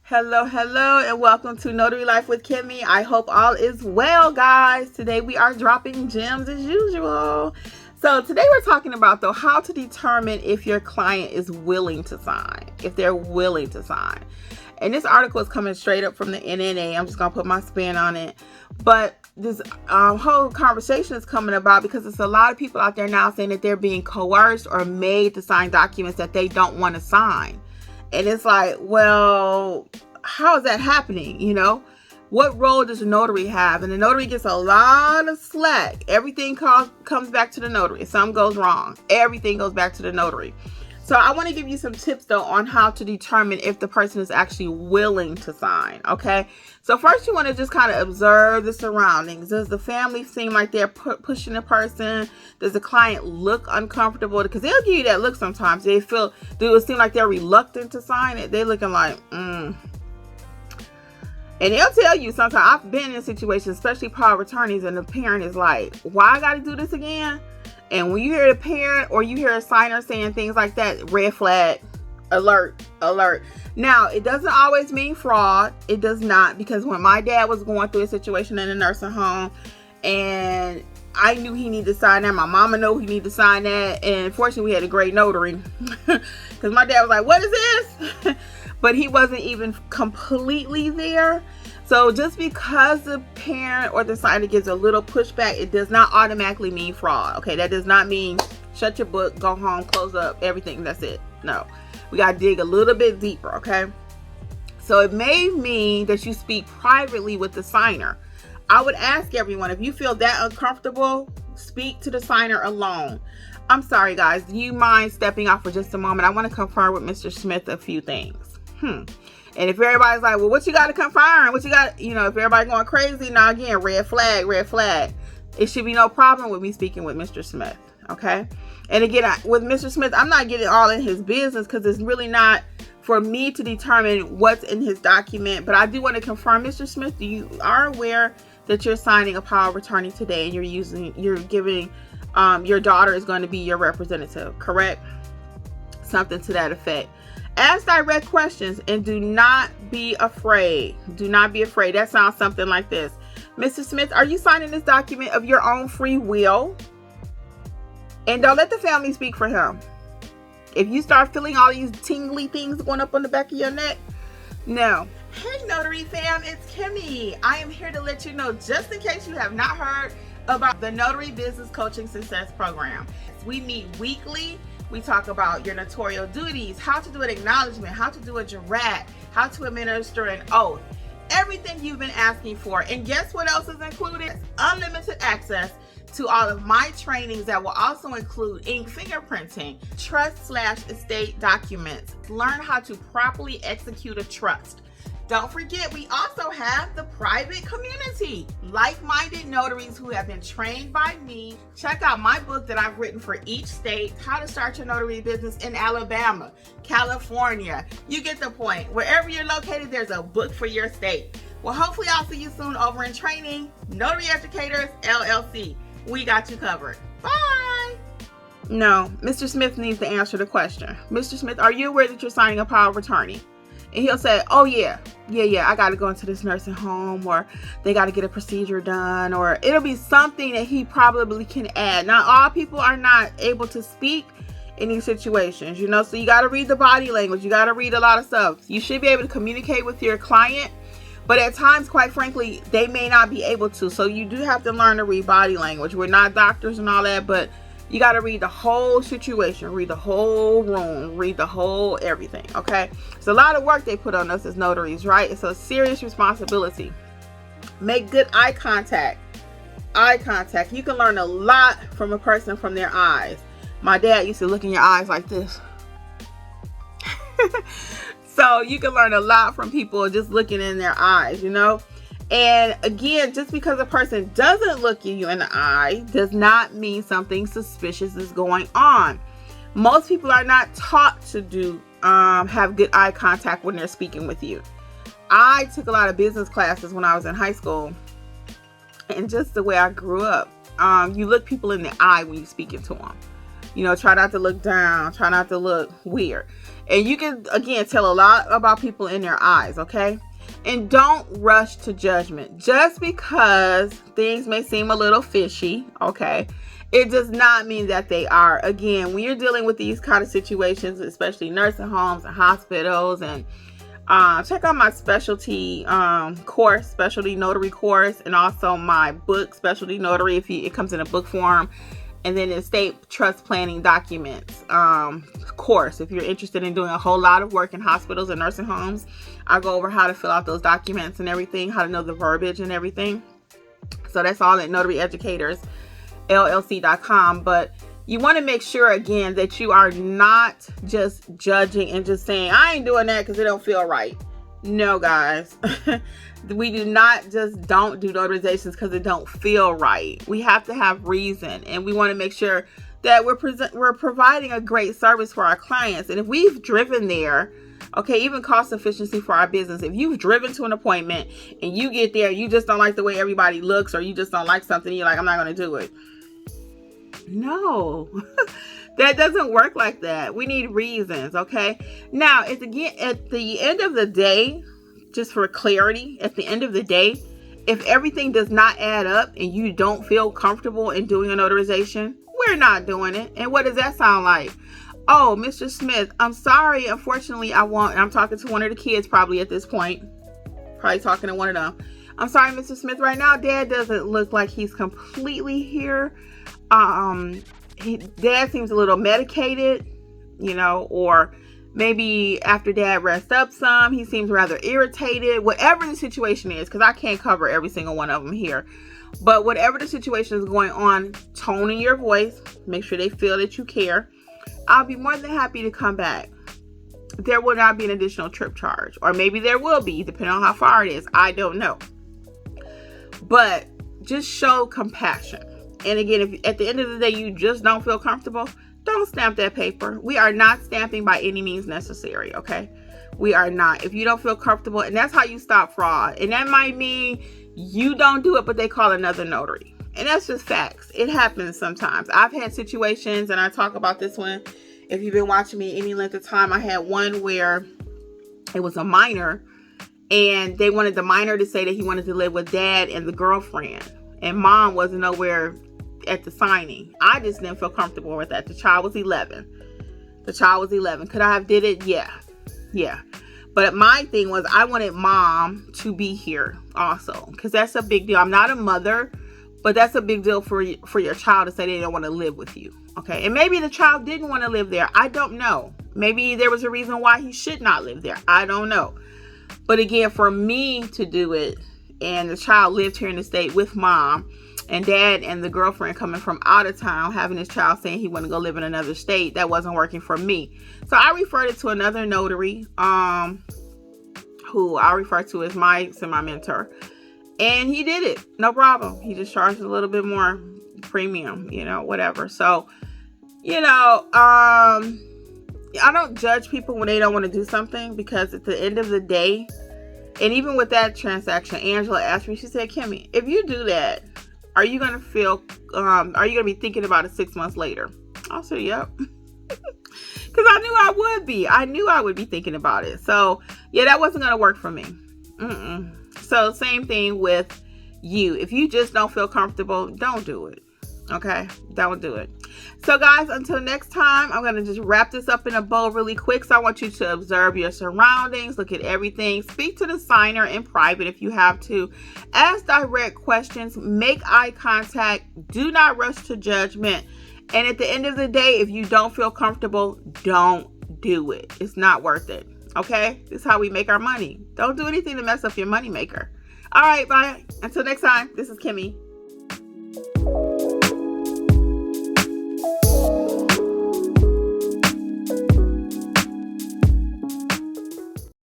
Hello, and welcome to Notary Life with Kimmi. I hope all is well, guys. Today we are dropping gems as usual. So today we're talking about, though, how to determine if your client is willing to sign, if they're willing to sign. And this article is coming straight up from the NNA. I'm just going to put my spin on it. But this whole conversation is coming about because there's a lot of people out there now saying that they're being coerced or made to sign documents that they don't want to sign. And it's like, well, how is that happening? You know, what role does a notary have? And the notary gets a lot of slack. Everything comes back to the notary. If something goes wrong, everything goes back to the notary. So I want to give you some tips, though, on how to determine if the person is actually willing to sign. Okay. So first, you want to just kind of observe the surroundings. Does the family seem like they're pushing the person? Does the client look uncomfortable? Because they'll give you that look sometimes. Do it seem like they're reluctant to sign it? They're looking like, And they'll tell you sometimes. I've been in situations, especially power of attorneys, and the parent is like, why I got to do this again? And when you hear the parent or you hear a signer saying things like that, red flag, alert. Now, it doesn't always mean fraud. It does not, because when my dad was going through a situation in a nursing home and I knew he needed to sign that, my mama knew he needed to sign that, and fortunately we had a great notary because my dad was like, what is this? But he wasn't even completely there. So just because the parent or the signer gives a little pushback, it does not automatically mean fraud. Okay, that does not mean shut your book, go home, close up, everything, that's it. No, we got to dig a little bit deeper, okay? So it may mean that you speak privately with the signer. I would ask everyone, if you feel that uncomfortable, speak to the signer alone. I'm sorry, guys, do you mind stepping off for just a moment? I want to confirm with Mr. Smith a few things. And if everybody's like, well, what you got to confirm? What you got, if everybody going crazy, now again, red flag. It should be no problem with me speaking with Mr. Smith, okay? And again, with Mr. Smith, I'm not getting all in his business because it's really not for me to determine what's in his document. But I do want to confirm, Mr. Smith, you are aware that you're signing a power of attorney today and you're giving, your daughter is going to be your representative, correct? Something to that effect. Ask direct questions and do not be afraid. Do not be afraid. That sounds something like this. Mr. Smith, are you signing this document of your own free will? And don't let the family speak for him. If you start feeling all these tingly things going up on the back of your neck, no. Hey, Notary fam, it's Kimmi. I am here to let you know, just in case you have not heard about the Notary Business Coaching Success Program. We meet weekly. We talk about your notarial duties, how to do an acknowledgement, how to do a jurat, how to administer an oath, everything you've been asking for. And guess what else is included? Unlimited access to all of my trainings that will also include ink fingerprinting, trust/estate documents, learn how to properly execute a trust. Don't forget, we also have the private community, like-minded notaries who have been trained by me. Check out my book that I've written for each state, How to Start Your Notary Business in Alabama, California. You get the point. Wherever you're located, there's a book for your state. Well, hopefully I'll see you soon over in training. Notary Educators, LLC. We got you covered. Bye. No, Mr. Smith needs to answer the question. Mr. Smith, are you aware that you're signing a power of attorney? And he'll say, oh, yeah, I got to go into this nursing home, or they got to get a procedure done, or it'll be something that he probably can add. Now, all people are not able to speak in these situations, so you got to read the body language. You got to read a lot of stuff. You should be able to communicate with your client, but at times, quite frankly, they may not be able to. So you do have to learn to read body language. We're not doctors and all that, but you got to read the whole situation, read the whole room, read the whole everything, okay? It's a lot of work they put on us as notaries, right? It's a serious responsibility. Make good eye contact. Eye contact. You can learn a lot from a person from their eyes. My dad used to look in your eyes like this. So you can learn a lot from people just looking in their eyes, And again, just because a person doesn't look you in the eye does not mean something suspicious is going on. Most people are not taught to have good eye contact when they're speaking with you. I took a lot of business classes when I was in high school, and just the way I grew up, you look people in the eye when you speaking to them. Try not to look down, try not to look weird. And you can, again, tell a lot about people in their eyes, okay? And don't rush to judgment. Just because things may seem a little fishy, okay, it does not mean that they are. Again, when you're dealing with these kind of situations, especially nursing homes and hospitals, and check out my specialty course, specialty notary course, and also my book, Specialty Notary, it comes in a book form. And then estate trust planning documents course. If you're interested in doing a whole lot of work in hospitals and nursing homes, I go over how to fill out those documents and everything, how to know the verbiage and everything. So that's all at notaryeducatorsllc.com. But you want to make sure, again, that you are not just judging and just saying, I ain't doing that because it don't feel right. No, guys. We do not just don't do notarizations because it don't feel right. We have to have reason, and we want to make sure that we're providing a great service for our clients. And if we've driven there, okay, even cost efficiency for our business. If you've driven to an appointment and you get there, you just don't like the way everybody looks, or you just don't like something, you're like, I'm not going to do it. No. That doesn't work like that. We need reasons, okay? Now, at the end of the day, just for clarity, at the end of the day, if everything does not add up and you don't feel comfortable in doing a notarization, we're not doing it. And what does that sound like? Oh, Mr. Smith, I'm sorry. Unfortunately, I'm talking to one of the kids probably at this point. Probably talking to one of them. I'm sorry, Mr. Smith. Right now, Dad doesn't look like he's completely here. Dad seems a little medicated, or maybe after Dad rests up some, he seems rather irritated. Whatever the situation is, because I can't cover every single one of them here. But whatever the situation is going on, tone in your voice. Make sure they feel that you care. I'll be more than happy to come back. There will not be an additional trip charge. Or maybe there will be, depending on how far it is. I don't know. But just show compassion. And again, if at the end of the day you just don't feel comfortable, don't stamp that paper. We are not stamping by any means necessary, okay? We are not. If you don't feel comfortable, and that's how you stop fraud. And that might mean you don't do it, but they call another notary. And that's just facts. It happens sometimes. I've had situations, and I talk about this one. If you've been watching me any length of time, I had one where it was a minor, and they wanted the minor to say that he wanted to live with Dad and the girlfriend. And Mom wasn't nowhere at the signing. I just didn't feel comfortable with that. The child was 11. Could I have did it? Yeah. But my thing was, I wanted Mom to be here also, because that's a big deal. I'm not a mother, but that's a big deal for your child to say they don't want to live with you. Okay. And maybe the child didn't want to live there. I don't know. Maybe there was a reason why he should not live there. I don't know. But again, for me to do it, and the child lived here in the state with Mom, and Dad and the girlfriend coming from out of town, having his child saying he wanted to go live in another state, that wasn't working for me. So I referred it to another notary, who I refer to as my semi-mentor. And he did it. No problem. He just charged a little bit more premium, whatever. So, I don't judge people when they don't want to do something, because at the end of the day, and even with that transaction, Angela asked me, she said, Kimmi, if you do that, are you going to be thinking about it 6 months later? I said, yep. Because I knew I would be. I knew I would be thinking about it. So, yeah, that wasn't going to work for me. So, same thing with you. If you just don't feel comfortable, don't do it. Okay? Don't do it. So, guys, until next time, I'm going to just wrap this up in a bow really quick. So, I want you to observe your surroundings, look at everything, speak to the signer in private if you have to, ask direct questions, make eye contact, do not rush to judgment. And at the end of the day, if you don't feel comfortable, don't do it. It's not worth it. Okay? This is how we make our money. Don't do anything to mess up your money maker. All right, bye. Until next time, this is Kimmi.